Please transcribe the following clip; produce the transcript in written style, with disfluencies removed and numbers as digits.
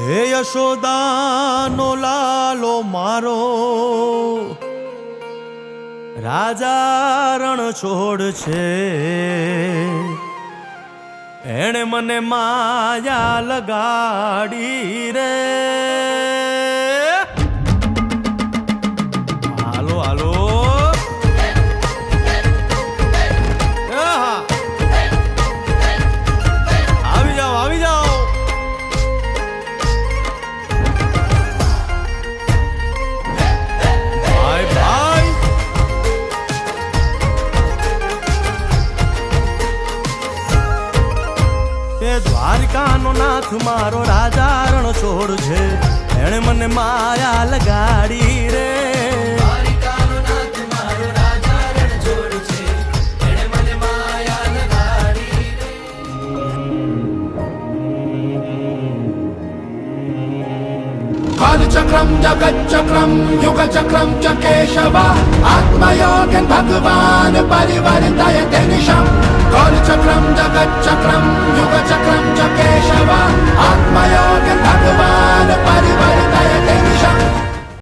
હે યશોદાનો લાલો મારો, રાજા રણ છોડ છે. એણે મને માયા લગાડી રે. હાલો હાલો આવી જાઓ આવી જાઓ. ભાઈ ભાઈ એ દ્વારકાનો નાથ મારો રાજા રણ છોડ છે. એણે મને માયા લગાડી રે. દ્વારકાનો નાથ મારો રાજા રણ છોડ છે. એણે મને માયા લગાડી રે. कालचक्रं जगच्चक्रं युगचक्रं च केशव आत्मयोगेन भगवान् परिवर्तयते निशम्. कालचक्रं जगच्चक्रं युगचक्रं